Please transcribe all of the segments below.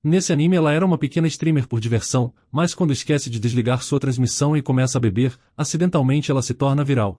Nesse anime ela era uma pequena streamer por diversão, mas quando esquece de desligar sua transmissão e começa a beber, acidentalmente ela se torna viral.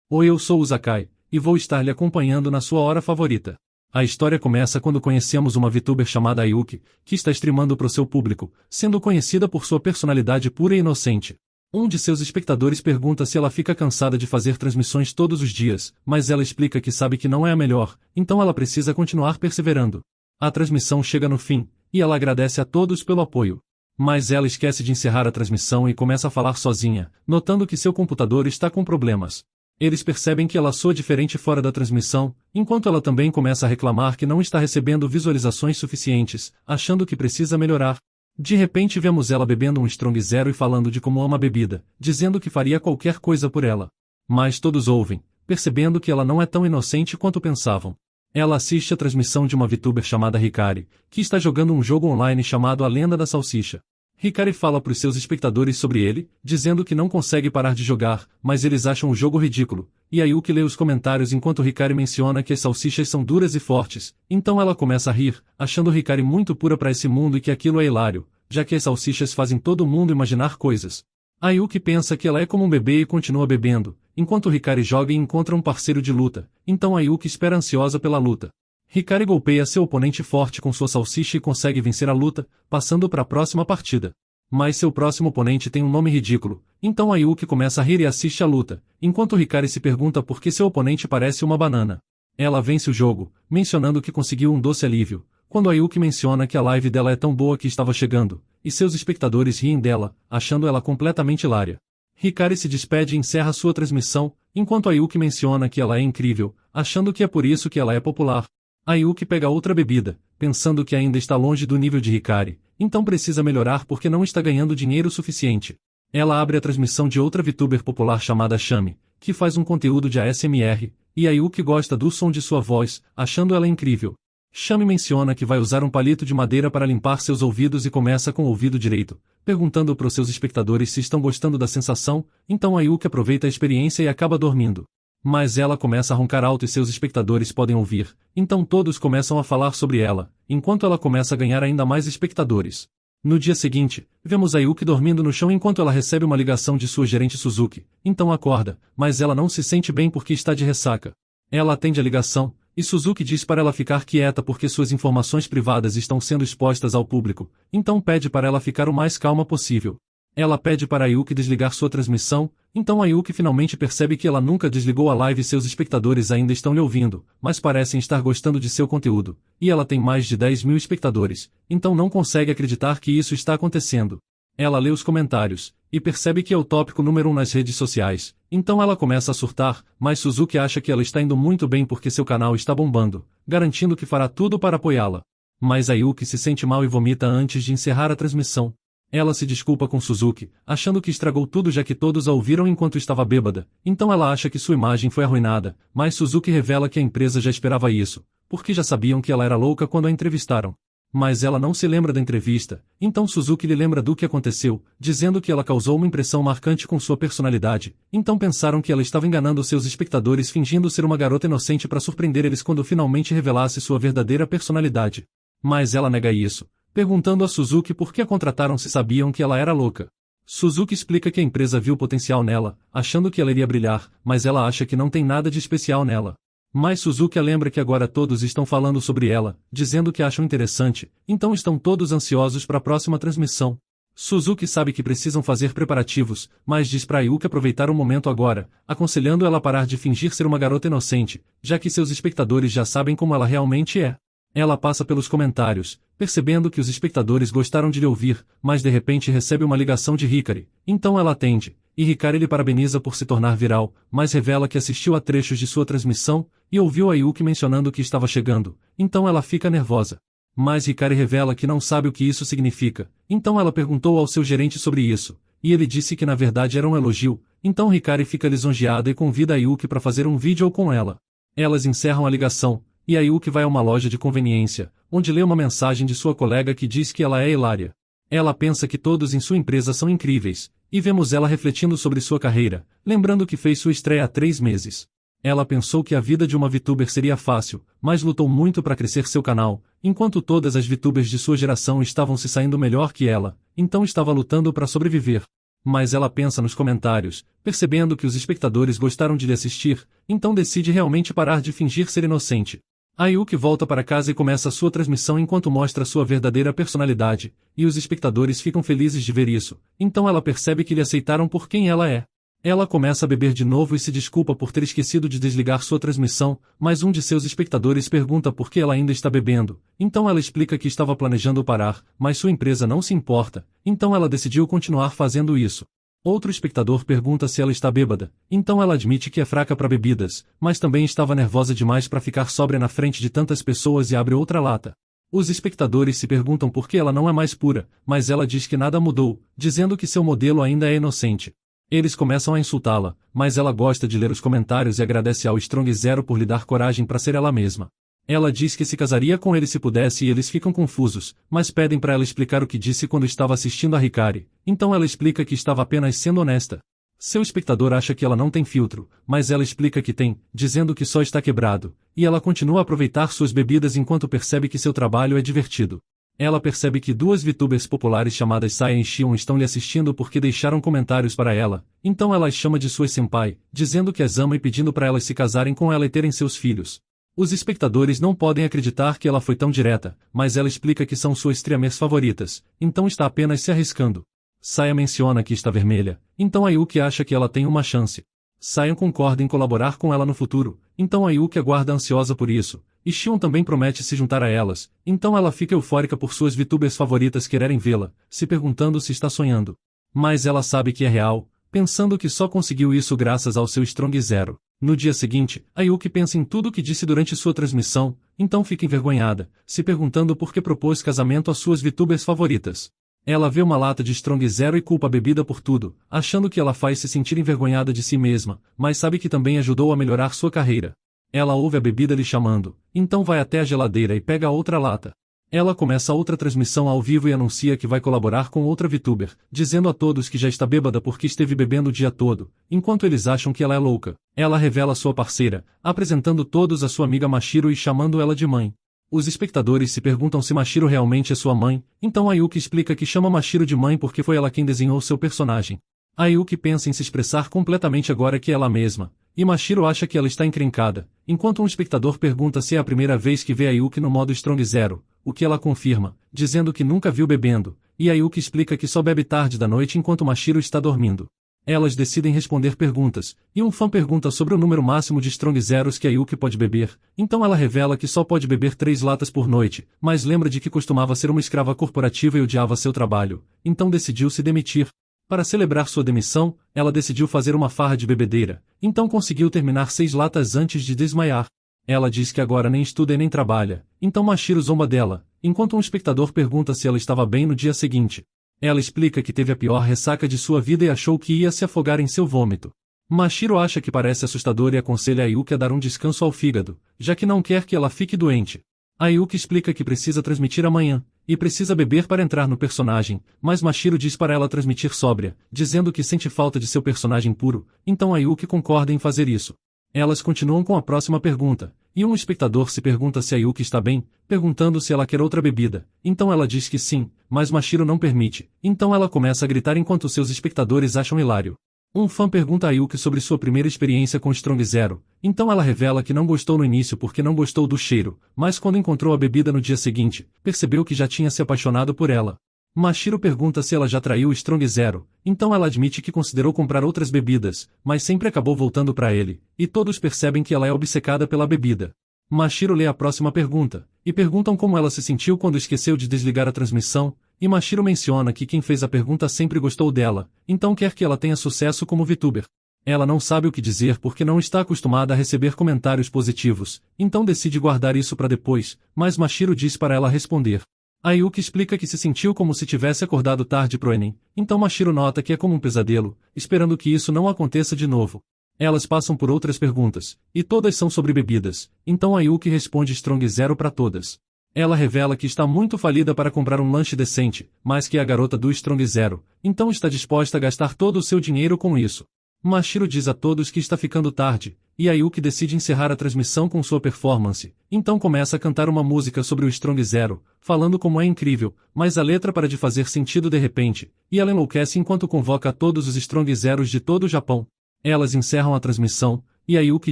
Oi, eu sou o Zakai, e vou estar lhe acompanhando na sua hora favorita. A história começa quando conhecemos uma VTuber chamada Ayuki, que está streamando para o seu público, sendo conhecida por sua personalidade pura e inocente. Um de seus espectadores pergunta se ela fica cansada de fazer transmissões todos os dias, mas ela explica que sabe que não é a melhor, então ela precisa continuar perseverando. A transmissão chega no fim, e ela agradece a todos pelo apoio. Mas ela esquece de encerrar a transmissão e começa a falar sozinha, notando que seu computador está com problemas. Eles percebem que ela soa diferente fora da transmissão, enquanto ela também começa a reclamar que não está recebendo visualizações suficientes, achando que precisa melhorar. De repente vemos ela bebendo um Strong Zero e falando de como ama a bebida, dizendo que faria qualquer coisa por ela. Mas todos ouvem, percebendo que ela não é tão inocente quanto pensavam. Ela assiste a transmissão de uma VTuber chamada Hikari, que está jogando um jogo online chamado A Lenda da Salsicha. Hikari fala para os seus espectadores sobre ele, dizendo que não consegue parar de jogar, mas eles acham o jogo ridículo, e Ayuki lê os comentários enquanto Hikari menciona que as salsichas são duras e fortes, então ela começa a rir, achando Hikari muito pura para esse mundo e que aquilo é hilário, já que as salsichas fazem todo mundo imaginar coisas. Ayuki pensa que ela é como um bebê e continua bebendo, enquanto Hikari joga e encontra um parceiro de luta, então Ayuki espera ansiosa pela luta. Hikari golpeia seu oponente forte com sua salsicha e consegue vencer a luta, passando para a próxima partida. Mas seu próximo oponente tem um nome ridículo, então Ayuki começa a rir e assiste a luta, enquanto Hikari se pergunta por que seu oponente parece uma banana. Ela vence o jogo, mencionando que conseguiu um doce alívio, quando Ayuki menciona que a live dela é tão boa que estava chegando, e seus espectadores riem dela, achando ela completamente hilária. Hikari se despede e encerra sua transmissão, enquanto Ayuki menciona que ela é incrível, achando que é por isso que ela é popular. Ayuki pega outra bebida, pensando que ainda está longe do nível de Hikari, então precisa melhorar porque não está ganhando dinheiro suficiente. Ela abre a transmissão de outra VTuber popular chamada Shami, que faz um conteúdo de ASMR, e Ayuki gosta do som de sua voz, achando ela incrível. Shami menciona que vai usar um palito de madeira para limpar seus ouvidos e começa com o ouvido direito, perguntando para os seus espectadores se estão gostando da sensação, então Ayuki aproveita a experiência e acaba dormindo. Mas ela começa a roncar alto e seus espectadores podem ouvir, então todos começam a falar sobre ela, enquanto ela começa a ganhar ainda mais espectadores. No dia seguinte, vemos Ayuki dormindo no chão enquanto ela recebe uma ligação de sua gerente Suzuki, então acorda, mas ela não se sente bem porque está de ressaca. Ela atende a ligação, e Suzuki diz para ela ficar quieta porque suas informações privadas estão sendo expostas ao público, então pede para ela ficar o mais calma possível. Ela pede para Ayuki desligar sua transmissão, então Ayuki finalmente percebe que ela nunca desligou a live e seus espectadores ainda estão lhe ouvindo, mas parecem estar gostando de seu conteúdo, e ela tem mais de 10.000 espectadores, então não consegue acreditar que isso está acontecendo. Ela lê os comentários, e percebe que é o tópico número 1 nas redes sociais, então ela começa a surtar, mas Suzuki acha que ela está indo muito bem porque seu canal está bombando, garantindo que fará tudo para apoiá-la. Mas Ayuki se sente mal e vomita antes de encerrar a transmissão. Ela se desculpa com Suzuki, achando que estragou tudo já que todos a ouviram enquanto estava bêbada, então ela acha que sua imagem foi arruinada, mas Suzuki revela que a empresa já esperava isso, porque já sabiam que ela era louca quando a entrevistaram. Mas ela não se lembra da entrevista, então Suzuki lhe lembra do que aconteceu, dizendo que ela causou uma impressão marcante com sua personalidade, então pensaram que ela estava enganando seus espectadores fingindo ser uma garota inocente para surpreender eles quando finalmente revelasse sua verdadeira personalidade. Mas ela nega isso, perguntando a Suzuki por que a contrataram se sabiam que ela era louca. Suzuki explica que a empresa viu potencial nela, achando que ela iria brilhar, mas ela acha que não tem nada de especial nela. Mas Suzuki lembra que agora todos estão falando sobre ela, dizendo que acham interessante, então estão todos ansiosos para a próxima transmissão. Suzuki sabe que precisam fazer preparativos, mas diz para Ayuki aproveitar o momento agora, aconselhando ela a parar de fingir ser uma garota inocente, já que seus espectadores já sabem como ela realmente é. Ela passa pelos comentários, percebendo que os espectadores gostaram de lhe ouvir, mas de repente recebe uma ligação de Hikari, então ela atende, e Hikari lhe parabeniza por se tornar viral, mas revela que assistiu a trechos de sua transmissão, e ouviu Ayuki mencionando que estava chegando, então ela fica nervosa. Mas Hikari revela que não sabe o que isso significa, então ela perguntou ao seu gerente sobre isso, e ele disse que na verdade era um elogio, então Hikari fica lisonjeada e convida Ayuki para fazer um vídeo com ela. Elas encerram a ligação, e Ayuki vai a uma loja de conveniência, onde lê uma mensagem de sua colega que diz que ela é hilária. Ela pensa que todos em sua empresa são incríveis, e vemos ela refletindo sobre sua carreira, lembrando que fez sua estreia há 3 meses. Ela pensou que a vida de uma VTuber seria fácil, mas lutou muito para crescer seu canal, enquanto todas as VTubers de sua geração estavam se saindo melhor que ela, então estava lutando para sobreviver. Mas ela pensa nos comentários, percebendo que os espectadores gostaram de lhe assistir, então decide realmente parar de fingir ser inocente. Ayuki volta para casa e começa sua transmissão enquanto mostra sua verdadeira personalidade, e os espectadores ficam felizes de ver isso, então ela percebe que lhe aceitaram por quem ela é. Ela começa a beber de novo e se desculpa por ter esquecido de desligar sua transmissão, mas um de seus espectadores pergunta por que ela ainda está bebendo, então ela explica que estava planejando parar, mas sua empresa não se importa, então ela decidiu continuar fazendo isso. Outro espectador pergunta se ela está bêbada, então ela admite que é fraca para bebidas, mas também estava nervosa demais para ficar sóbria na frente de tantas pessoas e abre outra lata. Os espectadores se perguntam por que ela não é mais pura, mas ela diz que nada mudou, dizendo que seu modelo ainda é inocente. Eles começam a insultá-la, mas ela gosta de ler os comentários e agradece ao Strong Zero por lhe dar coragem para ser ela mesma. Ela diz que se casaria com ele se pudesse e eles ficam confusos, mas pedem para ela explicar o que disse quando estava assistindo a Hikari, então ela explica que estava apenas sendo honesta. Seu espectador acha que ela não tem filtro, mas ela explica que tem, dizendo que só está quebrado, e ela continua a aproveitar suas bebidas enquanto percebe que seu trabalho é divertido. Ela percebe que duas VTubers populares chamadas Saya e Shion estão lhe assistindo porque deixaram comentários para ela, então ela as chama de suas senpai, dizendo que as ama e pedindo para elas se casarem com ela e terem seus filhos. Os espectadores não podem acreditar que ela foi tão direta, mas ela explica que são suas streamers favoritas, então está apenas se arriscando. Saya menciona que está vermelha, então Ayuki acha que ela tem uma chance. Saya concorda em colaborar com ela no futuro, então Ayuki aguarda ansiosa por isso, e Shion também promete se juntar a elas, então ela fica eufórica por suas VTubers favoritas quererem vê-la, se perguntando se está sonhando. Mas ela sabe que é real, pensando que só conseguiu isso graças ao seu Strong Zero. No dia seguinte, Ayuki pensa em tudo o que disse durante sua transmissão, então fica envergonhada, se perguntando por que propôs casamento às suas VTubers favoritas. Ela vê uma lata de Strong Zero e culpa a bebida por tudo, achando que ela faz se sentir envergonhada de si mesma, mas sabe que também ajudou a melhorar sua carreira. Ela ouve a bebida lhe chamando, então vai até a geladeira e pega a outra lata. Ela começa outra transmissão ao vivo e anuncia que vai colaborar com outra VTuber, dizendo a todos que já está bêbada porque esteve bebendo o dia todo, enquanto eles acham que ela é louca. Ela revela sua parceira, apresentando todos a sua amiga Mashiro e chamando ela de mãe. Os espectadores se perguntam se Mashiro realmente é sua mãe, então Ayuki explica que chama Mashiro de mãe porque foi ela quem desenhou seu personagem. Ayuki pensa em se expressar completamente agora que é ela mesma, e Mashiro acha que ela está encrencada, enquanto um espectador pergunta se é a primeira vez que vê Ayuki no modo Strong Zero, o que ela confirma, dizendo que nunca viu bebendo, e Ayuki explica que só bebe tarde da noite enquanto Mashiro está dormindo. Elas decidem responder perguntas, e um fã pergunta sobre o número máximo de Strong Zeros que Ayuki pode beber, então ela revela que só pode beber 3 latas por noite, mas lembra de que costumava ser uma escrava corporativa e odiava seu trabalho, então decidiu se demitir. Para celebrar sua demissão, ela decidiu fazer uma farra de bebedeira, então conseguiu terminar 6 latas antes de desmaiar. Ela diz que agora nem estuda e nem trabalha, então Mashiro zomba dela, enquanto um espectador pergunta se ela estava bem no dia seguinte. Ela explica que teve a pior ressaca de sua vida e achou que ia se afogar em seu vômito. Mashiro acha que parece assustador e aconselha Ayuki a dar um descanso ao fígado, já que não quer que ela fique doente. Ayuki explica que precisa transmitir amanhã, e precisa beber para entrar no personagem, mas Mashiro diz para ela transmitir sóbria, dizendo que sente falta de seu personagem puro, então Ayuki concorda em fazer isso. Elas continuam com a próxima pergunta, e um espectador se pergunta se Ayuki está bem, perguntando se ela quer outra bebida, então ela diz que sim, mas Mashiro não permite, então ela começa a gritar enquanto seus espectadores acham hilário. Um fã pergunta a Ayuki sobre sua primeira experiência com Strong Zero, então ela revela que não gostou no início porque não gostou do cheiro, mas quando encontrou a bebida no dia seguinte, percebeu que já tinha se apaixonado por ela. Mashiro pergunta se ela já traiu Strong Zero, então ela admite que considerou comprar outras bebidas, mas sempre acabou voltando para ele, e todos percebem que ela é obcecada pela bebida. Mashiro lê a próxima pergunta, e perguntam como ela se sentiu quando esqueceu de desligar a transmissão, e Mashiro menciona que quem fez a pergunta sempre gostou dela, então quer que ela tenha sucesso como VTuber. Ela não sabe o que dizer porque não está acostumada a receber comentários positivos, então decide guardar isso para depois, mas Mashiro diz para ela responder. Ayuki explica que se sentiu como se tivesse acordado tarde pro Enem, então Mashiro nota que é como um pesadelo, esperando que isso não aconteça de novo. Elas passam por outras perguntas, e todas são sobre bebidas, então Ayuki responde Strong Zero para todas. Ela revela que está muito falida para comprar um lanche decente, mas que é a garota do Strong Zero, então está disposta a gastar todo o seu dinheiro com isso. Mashiro diz a todos que está ficando tarde, e Ayuki decide encerrar a transmissão com sua performance, então começa a cantar uma música sobre o Strong Zero, falando como é incrível, mas a letra para de fazer sentido de repente, e ela enlouquece enquanto convoca a todos os Strong Zeros de todo o Japão. Elas encerram a transmissão, e Ayuki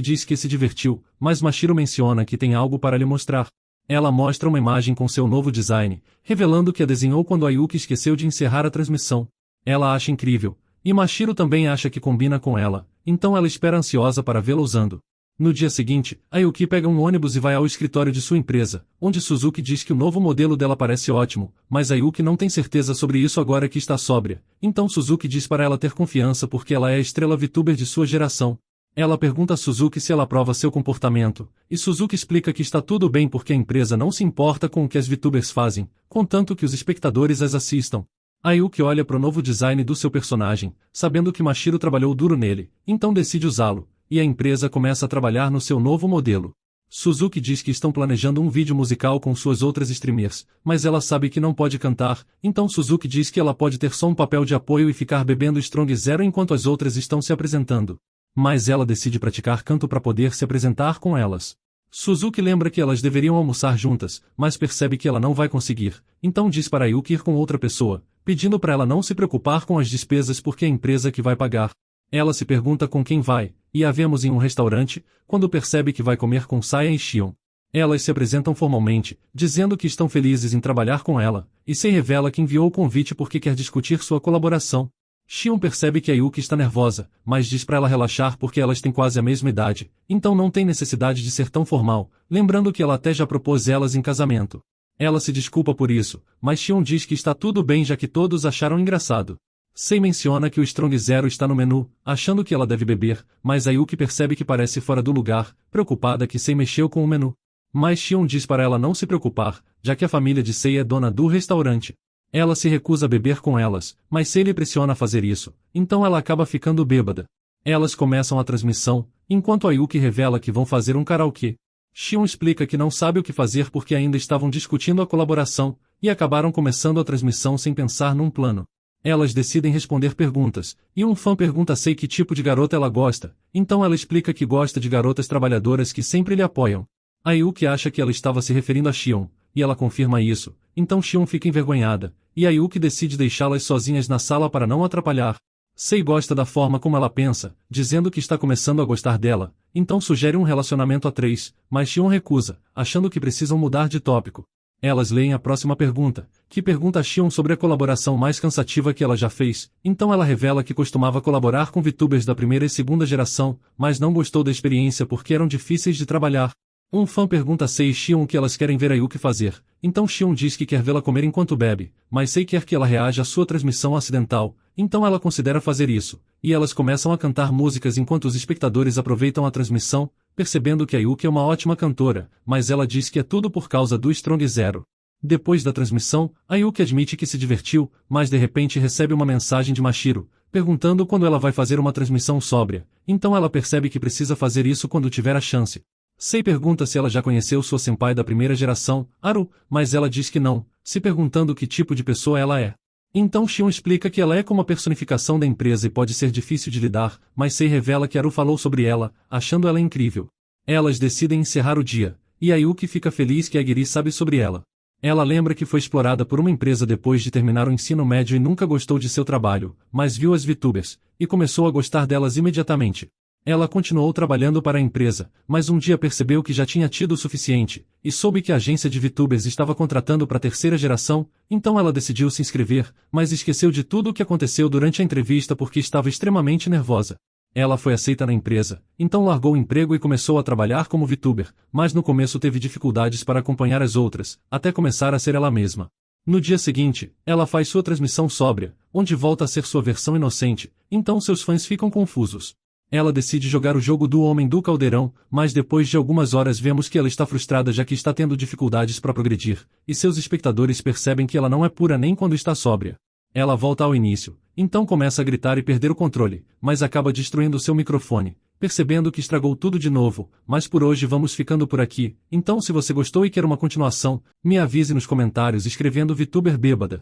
diz que se divertiu, mas Mashiro menciona que tem algo para lhe mostrar. Ela mostra uma imagem com seu novo design, revelando que a desenhou quando Ayuki esqueceu de encerrar a transmissão. Ela acha incrível, e Mashiro também acha que combina com ela, então ela espera ansiosa para vê-la usando. No dia seguinte, Ayuki pega um ônibus e vai ao escritório de sua empresa, onde Suzuki diz que o novo modelo dela parece ótimo, mas Ayuki não tem certeza sobre isso agora que está sóbria, então Suzuki diz para ela ter confiança porque ela é a estrela VTuber de sua geração. Ela pergunta a Suzuki se ela aprova seu comportamento, e Suzuki explica que está tudo bem porque a empresa não se importa com o que as VTubers fazem, contanto que os espectadores as assistam. Ayuki olha para o novo design do seu personagem, sabendo que Mashiro trabalhou duro nele, então decide usá-lo, e a empresa começa a trabalhar no seu novo modelo. Suzuki diz que estão planejando um vídeo musical com suas outras streamers, mas ela sabe que não pode cantar, então Suzuki diz que ela pode ter só um papel de apoio e ficar bebendo Strong Zero enquanto as outras estão se apresentando. Mas ela decide praticar canto para poder se apresentar com elas. Suzuki lembra que elas deveriam almoçar juntas, mas percebe que ela não vai conseguir, então diz para Ayuki ir com outra pessoa, pedindo para ela não se preocupar com as despesas porque é a empresa que vai pagar. Ela se pergunta com quem vai, e a vemos em um restaurante, quando percebe que vai comer com Saya e Shion. Elas se apresentam formalmente, dizendo que estão felizes em trabalhar com ela, e Sei revela que enviou o convite porque quer discutir sua colaboração. Shion percebe que Ayuki está nervosa, mas diz para ela relaxar porque elas têm quase a mesma idade, então não tem necessidade de ser tão formal, lembrando que ela até já propôs elas em casamento. Ela se desculpa por isso, mas Shion diz que está tudo bem já que todos acharam engraçado. Sei menciona que o Strong Zero está no menu, achando que ela deve beber, mas Ayuki percebe que parece fora do lugar, preocupada que Sei mexeu com o menu. Mas Shion diz para ela não se preocupar, já que a família de Sei é dona do restaurante. Ela se recusa a beber com elas, mas Sei lhe pressiona a fazer isso, então ela acaba ficando bêbada. Elas começam a transmissão, enquanto Ayuki revela que vão fazer um karaokê. Shion explica que não sabe o que fazer porque ainda estavam discutindo a colaboração, e acabaram começando a transmissão sem pensar num plano. Elas decidem responder perguntas, e um fã pergunta a Sei que tipo de garota ela gosta, então ela explica que gosta de garotas trabalhadoras que sempre lhe apoiam. Ayuki acha que ela estava se referindo a Shion, e ela confirma isso, então Shion fica envergonhada, e Ayuki decide deixá-las sozinhas na sala para não atrapalhar. Sei gosta da forma como ela pensa, dizendo que está começando a gostar dela, então sugere um relacionamento a três, mas Shion recusa, achando que precisam mudar de tópico. Elas leem a próxima pergunta, que pergunta a Shion sobre a colaboração mais cansativa que ela já fez, então ela revela que costumava colaborar com VTubers da primeira e segunda geração, mas não gostou da experiência porque eram difíceis de trabalhar. Um fã pergunta a Sei e Shion o que elas querem ver Ayuki fazer, então Shion diz que quer vê-la comer enquanto bebe, mas Sei quer que ela reaja à sua transmissão acidental, então ela considera fazer isso, e elas começam a cantar músicas enquanto os espectadores aproveitam a transmissão, percebendo que Ayuki é uma ótima cantora, mas ela diz que é tudo por causa do Strong Zero. Depois da transmissão, Ayuki admite que se divertiu, mas de repente recebe uma mensagem de Mashiro, perguntando quando ela vai fazer uma transmissão sóbria, então ela percebe que precisa fazer isso quando tiver a chance. Sei pergunta se ela já conheceu sua senpai da primeira geração, Haru, mas ela diz que não, se perguntando que tipo de pessoa ela é. Então Shion explica que ela é como a personificação da empresa e pode ser difícil de lidar, mas Sei revela que Haru falou sobre ela, achando ela incrível. Elas decidem encerrar o dia, e Ayuki fica feliz que Agiri sabe sobre ela. Ela lembra que foi explorada por uma empresa depois de terminar o ensino médio e nunca gostou de seu trabalho, mas viu as VTubers, e começou a gostar delas imediatamente. Ela continuou trabalhando para a empresa, mas um dia percebeu que já tinha tido o suficiente, e soube que a agência de VTubers estava contratando para a terceira geração, então ela decidiu se inscrever, mas esqueceu de tudo o que aconteceu durante a entrevista porque estava extremamente nervosa. Ela foi aceita na empresa, então largou o emprego e começou a trabalhar como VTuber, mas no começo teve dificuldades para acompanhar as outras, até começar a ser ela mesma. No dia seguinte, ela faz sua transmissão sóbria, onde volta a ser sua versão inocente, então seus fãs ficam confusos. Ela decide jogar o jogo do Homem do Caldeirão, mas depois de algumas horas vemos que ela está frustrada já que está tendo dificuldades para progredir, e seus espectadores percebem que ela não é pura nem quando está sóbria. Ela volta ao início, então começa a gritar e perder o controle, mas acaba destruindo seu microfone, percebendo que estragou tudo de novo, mas por hoje vamos ficando por aqui, então se você gostou e quer uma continuação, me avise nos comentários escrevendo VTuber Bêbada.